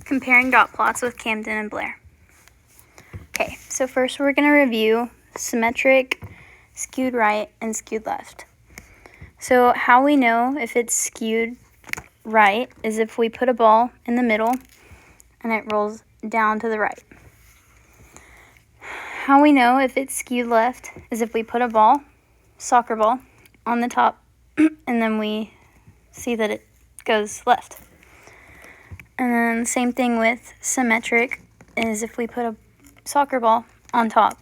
Comparing dot plots with Camden and Blair. Okay, so first we're going to review symmetric, skewed right, and skewed left. So how we know if it's skewed right is if we put a ball in the middle and it rolls down to the right. How we know if it's skewed left is if we put a ball, soccer ball, on the top and then we see that it goes left. And then same thing with symmetric is if we put a soccer ball on top,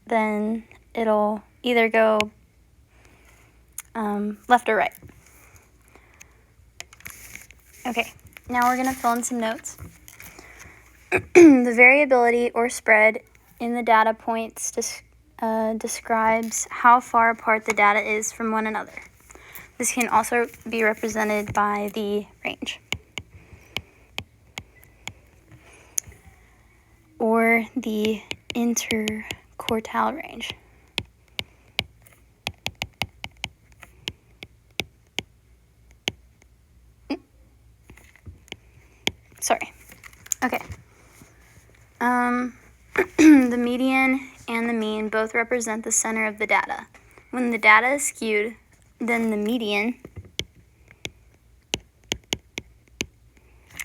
then it'll either go left or right. Okay, now we're going to fill in some notes. The variability or spread in the data points describes how far apart the data is from one another. This can also be represented by the range or the interquartile range. Sorry. Okay. The median and the mean both represent the center of the data. When the data is skewed, then the median,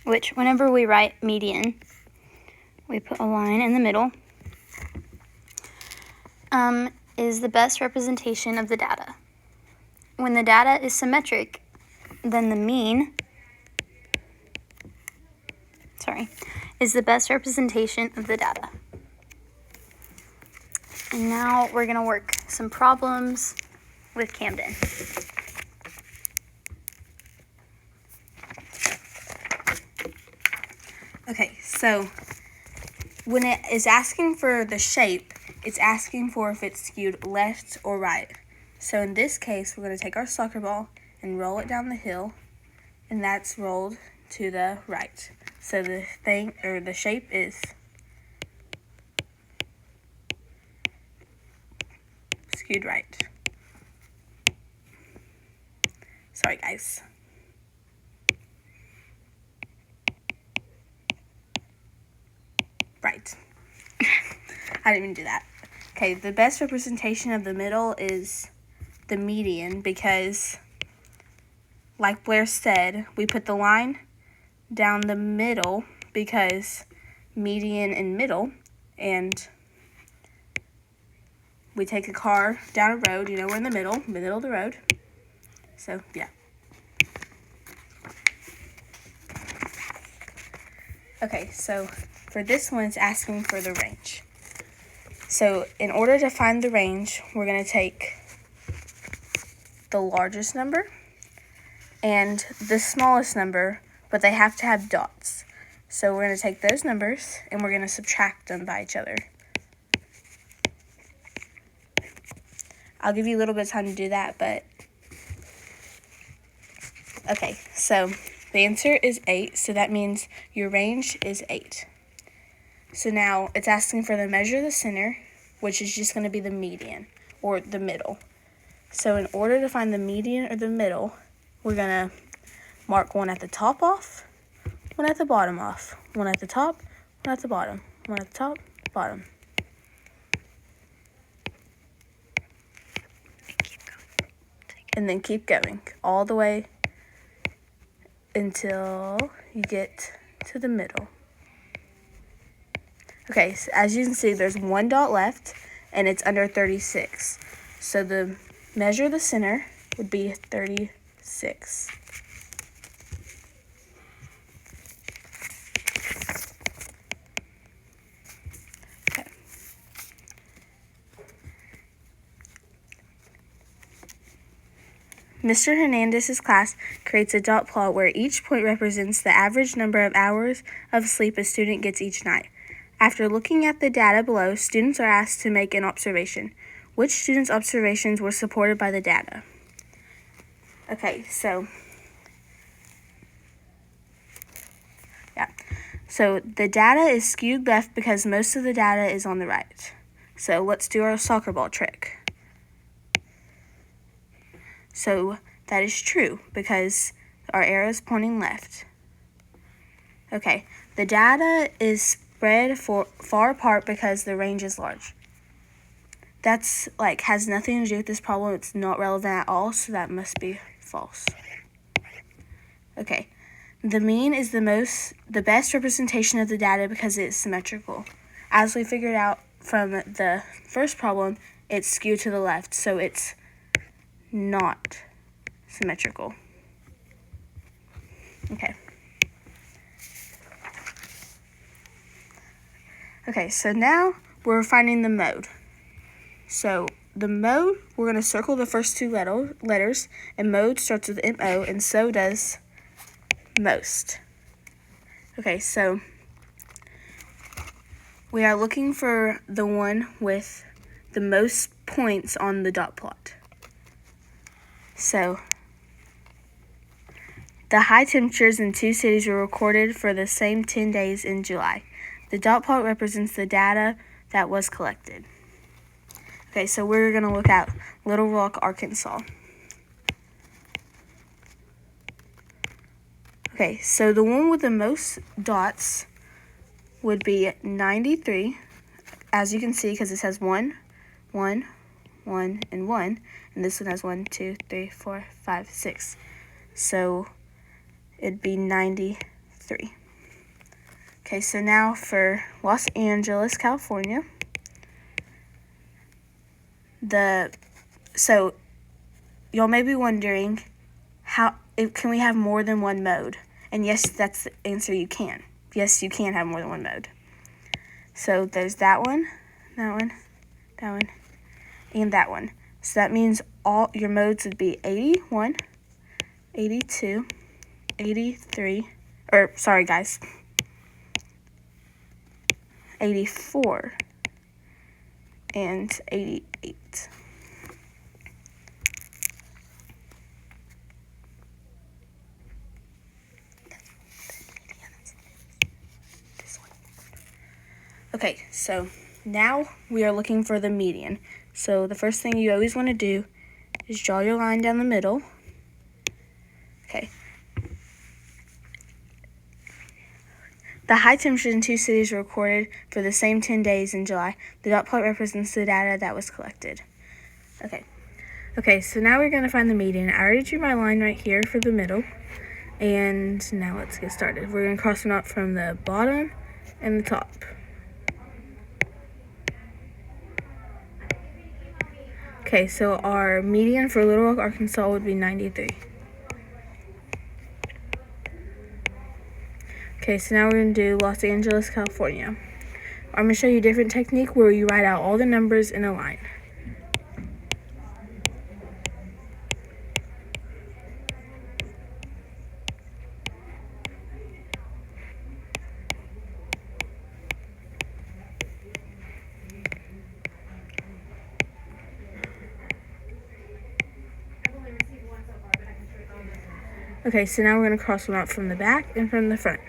which whenever we write median, we put a line in the middle, is the best representation of the data. When the data is symmetric, then the mean, is the best representation of the data. And now we're going to work some problems with Camden. Okay, so when it is asking for the shape, it's asking for if it's skewed left or right. So in this case, we're going to take our soccer ball and roll it down the hill, and that's rolled to the right. So the shape is skewed right. Sorry, guys. Right. I didn't even do that. Okay, the best representation of the middle is the median because, like Blair said, we put the line down the middle because median and middle, and we take a car down a road, we're in the middle of the road. So, yeah. Okay, so for this one, it's asking for the range. So in order to find the range, we're going to take the largest number and the smallest number, but they have to have dots. So we're going to take those numbers and we're going to subtract them by each other. I'll give you a little bit of time to do that, but okay, so the answer is 8, so that means your range is 8. So now it's asking for the measure of the center, which is just going to be the median or the middle. So in order to find the median or the middle, we're going to mark one at the top off, one at the bottom off, one at the top, one at the bottom, one at the top, bottom. And then keep going all the way until you get to the middle. Okay, so as you can see, there's one dot left, and it's under 36. So the measure of the center would be 36. Okay. Mr. Hernandez's class creates a dot plot where each point represents the average number of hours of sleep a student gets each night. After looking at the data below, students are asked to make an observation. Which students' observations were supported by the data? Okay, so the data is skewed left because most of the data is on the right. So let's do our soccer ball trick. So that is true because our arrow is pointing left. Okay, the data is spread far apart because the range is large. That's has nothing to do with this problem. It's not relevant at all, so that must be false. Okay, the mean is the best representation of the data because it's symmetrical. As we figured out from the first problem, it's skewed to the left, so it's not symmetrical. Okay. Okay, so now we're finding the mode. So the mode, we're going to circle the first two letters, and mode starts with MO, and so does most. Okay, so we are looking for the one with the most points on the dot plot. So the high temperatures in 2 cities were recorded for the same 10 days in July. The dot plot represents the data that was collected. Okay, so we're going to look at Little Rock, Arkansas. Okay, so the one with the most dots would be 93, as you can see, because it says 1, 1, 1, and 1. And this one has 1, 2, 3, 4, 5, 6. So it'd be 93. Okay, so now for Los Angeles, California. So y'all may be wondering, can we have more than one mode? And yes, that's the answer, you can. Yes, you can have more than one mode. So there's that one, that one, that one, and that one. So that means all your modes would be 81, 82, 83, 84, and 88. Okay, so now we are looking for the median. So the first thing you always want to do is draw your line down the middle. Okay. The high temperatures in 2 cities were recorded for the same 10 days in July. The dot plot represents the data that was collected. Okay, so now we're going to find the median. I already drew my line right here for the middle. And now let's get started. We're going to cross it out from the bottom and the top. Okay, so our median for Little Rock, Arkansas would be 93. Okay, so now we're going to do Los Angeles, California. I'm going to show you a different technique where you write out all the numbers in a line. Okay, so now we're going to cross them out from the back and from the front.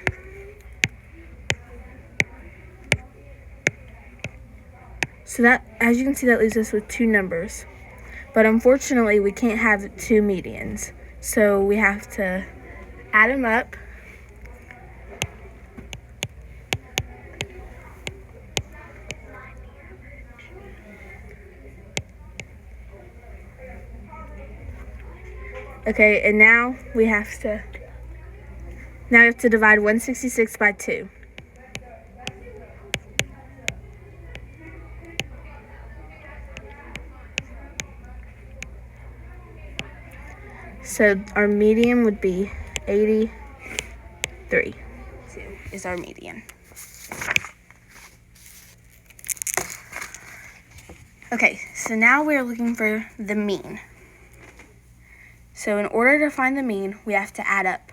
So that, as you can see, that leaves us with two numbers. But unfortunately, we can't have two medians. So we have to add them up. Okay, and now we have to divide 166 by 2. So our median would be 83. Is our median. Okay, so now we're looking for the mean. So in order to find the mean, we have to add up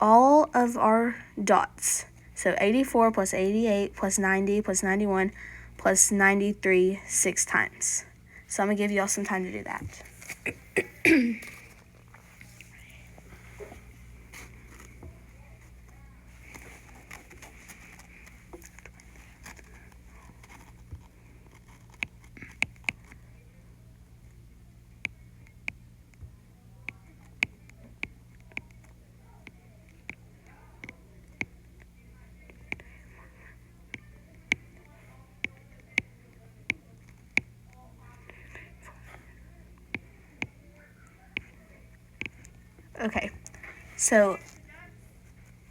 all of our dots. So 84 plus 88 plus 90 plus 91 plus 93 6 times. So I'm going to give you all some time to do that. Okay, so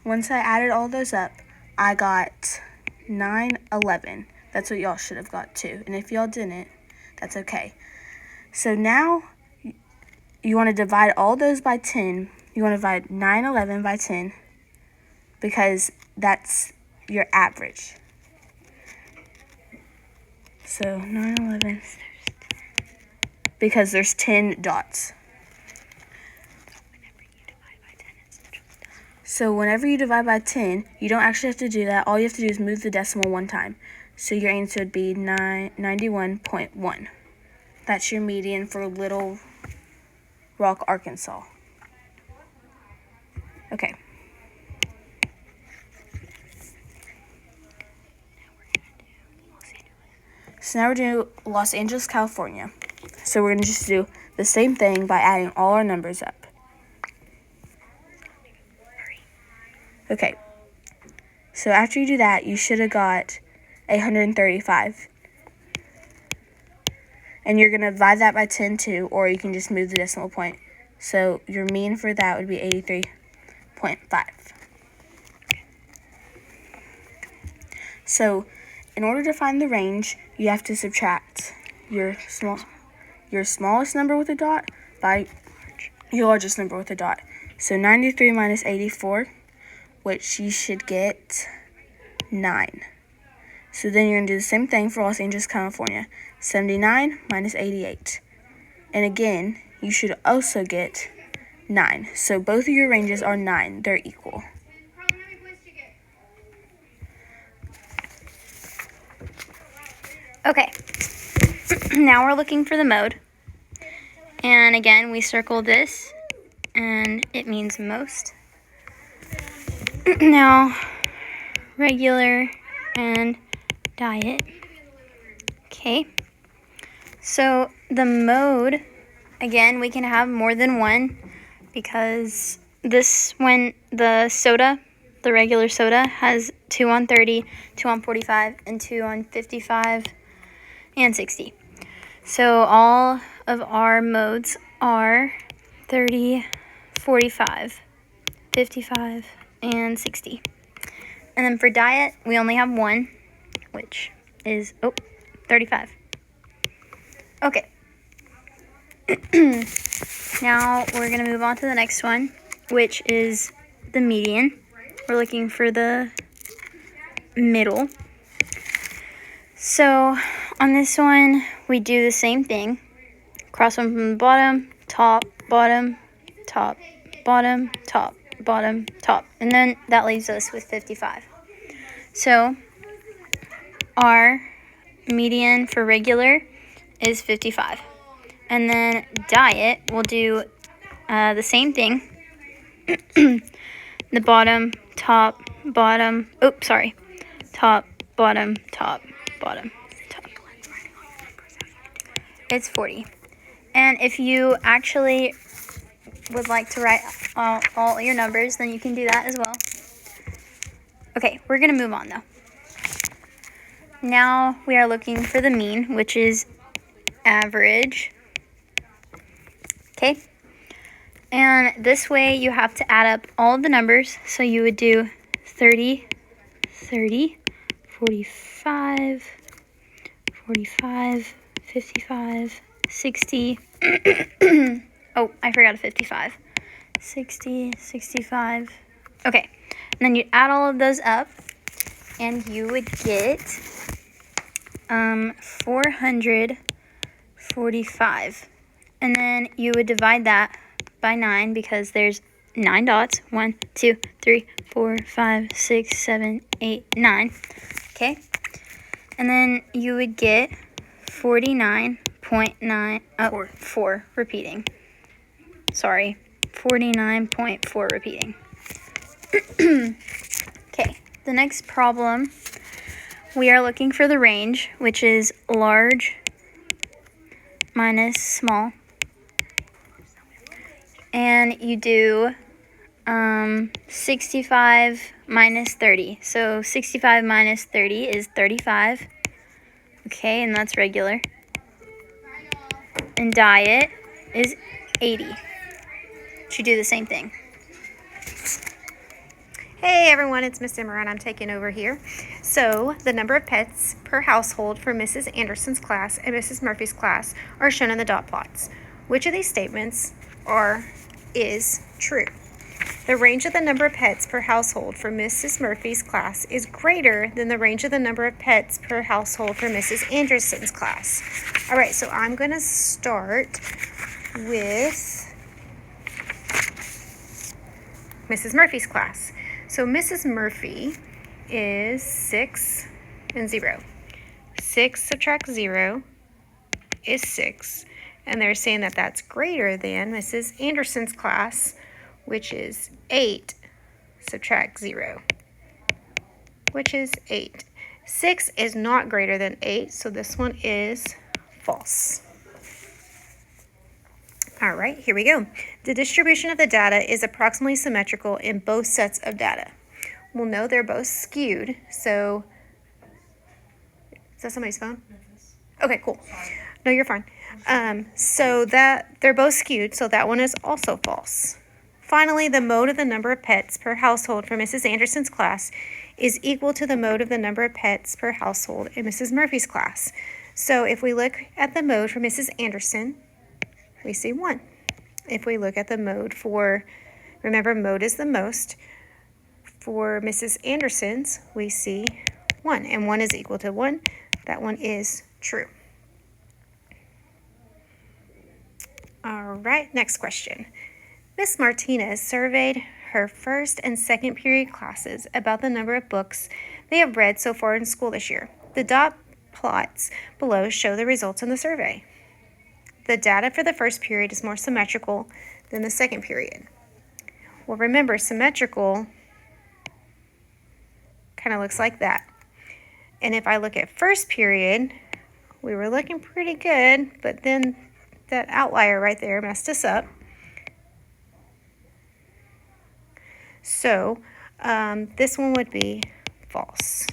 once I added all those up, I got 911. That's what y'all should have got too. And if y'all didn't, that's okay. So now you want to divide all those by 10. You want to divide 911 by 10 because that's your average. So 911, because there's 10 dots. So whenever you divide by 10, you don't actually have to do that. All you have to do is move the decimal one time. So your answer would be 91.1. That's your median for Little Rock, Arkansas. Okay. So now we're doing Los Angeles, California. So we're going to just do the same thing by adding all our numbers up. Okay. So after you do that, you should have got 135. And you're going to divide that by 10 too, or you can just move the decimal point. So your mean for that would be 83.5. So in order to find the range, you have to subtract your smallest number with a dot by your largest number with a dot. So 93 minus 84, which you should get 9. So then you're going to do the same thing for Los Angeles, California. 79 minus 88. And again, you should also get 9. So both of your ranges are 9. They're equal. Okay, now we're looking for the mode. And again, we circle this, and it means most. Now, regular and diet. Okay, so the mode, again, we can have more than one because when the soda, the regular soda, has 2 on 30, 2 on 45, and 2 on 55 and 60. So all of our modes are 30, 45, 55, and 60. And then for diet, we only have one, which is 35. Okay. Now we're going to move on to the next one, which is the median. We're looking for the middle. So on this one, we do the same thing. Cross one from the bottom, top, bottom, top, bottom, top, bottom, top. And then that leaves us with 55. So our median for regular is 55. And then diet, we'll do the same thing. The bottom, top, bottom, top, bottom, top, bottom, top. It's 40. And if you actually would like to write all your numbers, then you can do that as well. Okay, we're going to move on though. Now we are looking for the mean, which is average. Okay. And this way you have to add up all of the numbers. So you would do 30, 30, 45, 45, 55, 60. Oh, I forgot a 55. 60, 65. Okay. And then you add all of those up and you would get 445. And then you would divide that by 9 because there's 9 dots. 1, 2, 3, 4, 5, 6, 7, 8, 9. Okay? And then you would get 49.9. Oh, 4 repeating. Sorry. 49.4 repeating. Okay. The next problem, we are looking for the range, which is large minus small. And you do 65 minus 30. So 65 minus 30 is 35. Okay, and that's regular. And diet is 80. to do the same thing. Hey everyone, it's Miss Emma and I'm taking over here. So the number of pets per household for Mrs. Anderson's class and Mrs. Murphy's class are shown in the dot plots. Which of these statements is true? The range of the number of pets per household for Mrs. Murphy's class is greater than the range of the number of pets per household for Mrs. Anderson's class. All right, so I'm going to start with Mrs. Murphy's class. So Mrs. Murphy is 6 and 0. 6 subtract 0 is 6. And they're saying that that's greater than Mrs. Anderson's class, which is 8 subtract 0, which is 8. 6 is not greater than 8, so this one is false. All right, here we go. The distribution of the data is approximately symmetrical in both sets of data. Well, no, they're both skewed. So, is that somebody's phone? Okay, cool. No, you're fine. So that they're both skewed, so that one is also false. Finally, the mode of the number of pets per household for Mrs. Anderson's class is equal to the mode of the number of pets per household in Mrs. Murphy's class. So if we look at the mode for Mrs. Anderson, we see 1. If we look at the mode for, remember mode is the most, for Mrs. Anderson's, we see 1, and 1 is equal to 1. That one is true. All right, next question. Miss Martinez surveyed her first and second period classes about the number of books they have read so far in school this year. The dot plots below show the results in the survey. The data for the first period is more symmetrical than the second period. Well, remember, symmetrical kind of looks like that. And if I look at first period, we were looking pretty good, but then that outlier right there messed us up. So this one would be false.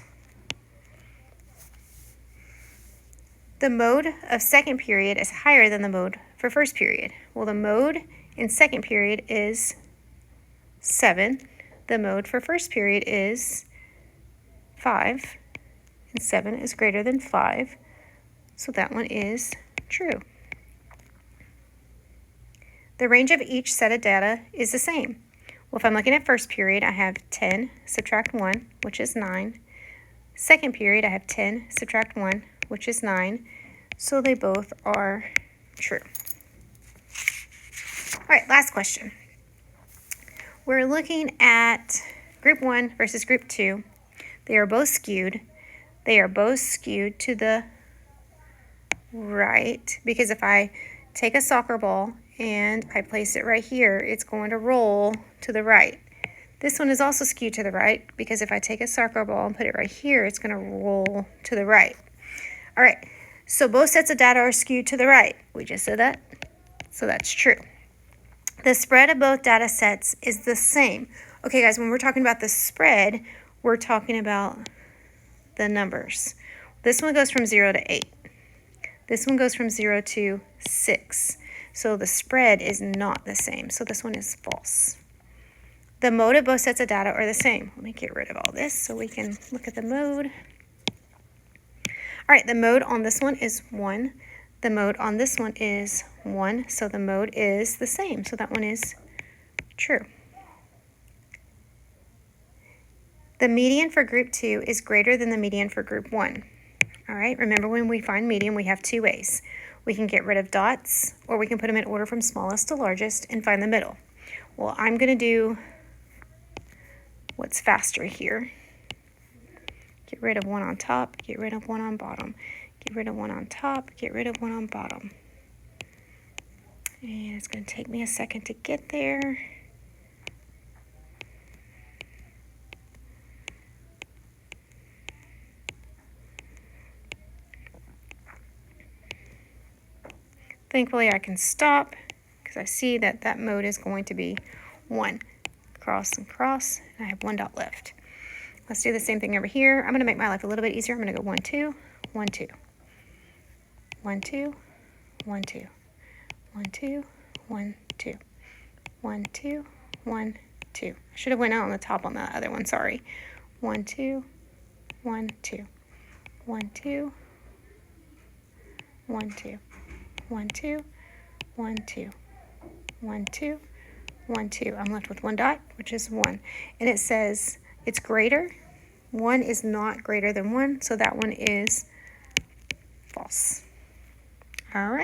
The mode of second period is higher than the mode for first period. Well, the mode in second period is 7. The mode for first period is 5. And 7 is greater than 5. So that one is true. The range of each set of data is the same. Well, if I'm looking at first period, I have 10 subtract 1, which is 9. Second period, I have 10 subtract 1, which is 9. So they both are true. All right, last question. We're looking at group 1 versus group 2. They are both skewed. They are both skewed to the right, because if I take a soccer ball and I place it right here, it's going to roll to the right. This one is also skewed to the right, because if I take a soccer ball and put it right here, it's going to roll to the right. All right, so both sets of data are skewed to the right. We just said that, so that's true. The spread of both data sets is the same. Okay, guys, when we're talking about the spread, we're talking about the numbers. This one goes from 0 to 8. This one goes from 0 to 6. So the spread is not the same. So this one is false. The mode of both sets of data are the same. Let me get rid of all this so we can look at the mode. All right, the mode on this one is 1. The mode on this one is 1. So the mode is the same. So that one is true. The median for group 2 is greater than the median for group 1. All right, remember when we find median, we have 2 ways. We can get rid of dots, or we can put them in order from smallest to largest and find the middle. Well, I'm going to do what's faster here. Get rid of one on top, get rid of one on bottom. Get rid of one on top, get rid of one on bottom. And it's going to take me a second to get there. Thankfully, I can stop because I see that that mode is going to be 1. Cross and cross, and I have 1 dot left. Let's do the same thing over here. I'm going to make my life a little bit easier. I'm going to go 1, 2, 1, 2. 1, 2, 1, 2. 1, 2, 1, 2. 1, 2, 1, 2. I should have went out on the top on that other one, sorry. 1, 2, 1, 2. 1, 2, 1, 2. 1, 2, 1, 2. 1, 2, 1, 2. I'm left with one dot, which is 1. And it says it's greater. 1 is not greater than 1, so that one is false. All right.